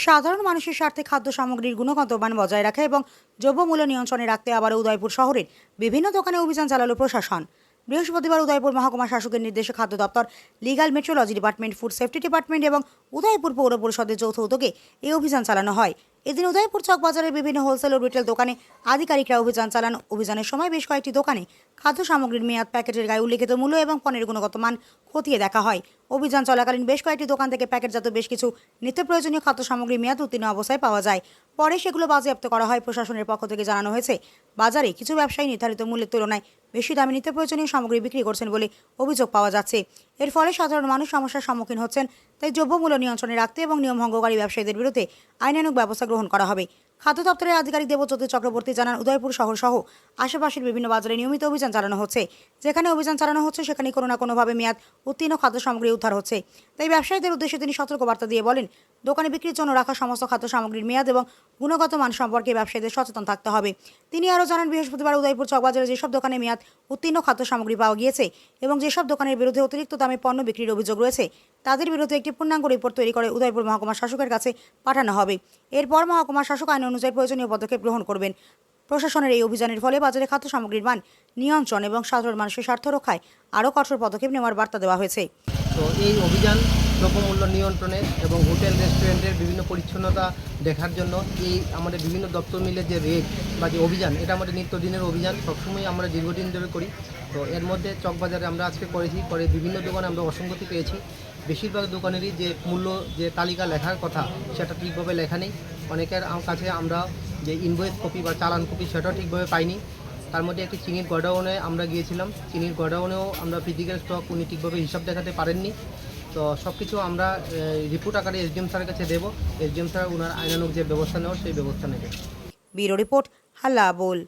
সাধারণ মানুষের স্বার্থে খাদ্য সামগ্রীর গুণগত মান বজায় রাখা এবং দ্রব্যমূল্য নিয়ন্ত্রণে রাখতে আবারও উদয়পুর শহরের বিভিন্ন দোকানে অভিযান চালালো প্রশাসন। বৃহস্পতিবার উদয়পুর মহকুমা শাসকের নির্দেশে খাদ্য দপ্তর, legal metrology department, food safety department এবং উদয়পুর পৌর পরিষদের যৌথ উদ্যোগে এই অভিযান চালানো হয়। এদিন উদয়পুর চক বাজারের বিভিন্ন হোলসেল ও রিটেল দোকানে আধিকারিকরা অভিযান চালান। অভিযানের সময় বেশ কয়েকটি দোকানে খাদ্য সামগ্রীর মেয়াদ, প্যাকেটের গায়ে উল্লেখিত মূল্য এবং পণ্যের গুণগত মান খতিয়ে দেখা হয়। অভিযান চলাকালীন বেশ কয়েকটি দোকান থেকে প্যাকেটজাত বেশ কিছু নিত্য প্রয়োজনীয় খাদ্য সামগ্রীর মেয়াদ উত্তীর্ণ অবস্থায় পাওয়া যায়। পরে সেগুলো বাজেয়াপ্ত করা হয়। প্রশাসনের পক্ষ থেকে জানানো হয়েছে, বাজারে কিছু ব্যবসায়ী নির্ধারিত মূল্যের তুলনায় বেশি দামে নিত্য প্রয়োজনীয় সামগ্রী বিক্রি করছেন বলে অভিযোগ পাওয়া যাচ্ছে। এর ফলে সাধারণ মানুষ সমস্যার সম্মুখীন হচ্ছেন। তাই দ্রব্যমূল্য নিয়ন্ত্রণে রাখতে এবং নিয়ম ভঙ্গকারী ব্যবসায়ীদের বিরুদ্ধে আইনানুগ ব্যবস্থা গ্রহণ করা হবে। খাদ্য দপ্তরের আধিকারিক দেবজ্যোতি চক্রবর্তী জানান, উদয়পুর শহর সহ আশেপাশের বিভিন্ন বাজারে নিয়মিত অভিযান চালানো হচ্ছে। যেখানে অভিযান চালানো হচ্ছে সেখানে কোনো না কোনোভাবে মেয়াদ উত্তীর্ণ খাদ্য সামগ্রী উদ্ধার হচ্ছে। তাই ব্যবসায়ীদের উদ্দেশ্যে তিনি সতর্কবার্তা দিয়ে বলেন, দোকানে বিক্রির জন্য রাখা সমস্ত খাদ্য সামগ্রীর মেয়াদ এবং গুণগত মান সম্পর্কে ব্যবসায়ীদের সচেতন থাকতে হবে। তিনি আরও জানান, বৃহস্পতিবার উদয়পুর চকবাজারে যেসব দোকানে মেয়াদ উত্তীর্ণ খাদ্য সামগ্রী পাওয়া গিয়েছে এবং যেসব দোকানের বিরুদ্ধে অতিরিক্ত দামে পণ্য বিক্রির অভিযোগ রয়েছে, তাদের বিরুদ্ধে একটি পূর্ণাঙ্গ রিপোর্ট তৈরি করে উদয়পুর মহকুমা শাসকের কাছে পাঠানো হবে। এরপর মহকুমা শাসক আইন অনুযায়ী প্রয়োজনীয় পদক্ষেপ গ্রহণ করবেন। প্রশাসনের এই অভিযানের ফলে বাজারে খাদ্য সামগ্রীর মান নিয়ন্ত্রণ এবং সাধারণ মানুষের স্বার্থ রক্ষায় আরও কঠোর পদক্ষেপ নেওয়ার বার্তা দেওয়া হয়েছে। তো এই অভিযান দ্রব্যমূল্য নিয়ন্ত্রণে এবং হোটেল রেস্টুরেন্টের বিভিন্ন পরিচ্ছন্নতা দেখার জন্য এই আমাদের বিভিন্ন দপ্তর মিলে যে রেড বা যে অভিযান, এটা আমাদের নিত্যদিনের অভিযান, সবসময় আমরা দীর্ঘদিন ধরে করি। তো এর মধ্যে চকবাজারে আমরা আজকে করেছি, পরে বিভিন্ন দোকানে আমরা অসঙ্গতি পেয়েছি। বেশিরভাগ দোকানেরই যে মূল্য, যে তালিকা লেখার কথা, সেটা ঠিকভাবে লেখা নেই। অনেকের কাছে আমরা যে ইনভয়েস কপি বা চালান কপি, সেটাও ঠিকভাবে পাইনি। তার মধ্যে একটি চিনির গোডাউনে আমরা গিয়েছিলাম, চিনির গোডাউনেও আমরা ফিজিক্যাল স্টক উনি ঠিকভাবে হিসাব দেখাতে পারেননি। তো সব কিছু আমরা রিপোর্ট আকারে এসডিএম স্যারের কাছে দেবো। এসডিএম স্যার ওনার আইনানুগ যে ব্যবস্থা নেওয়ার সেই ব্যবস্থা নেবে। ব্যুরো রিপোর্ট, হাল্লা বোল।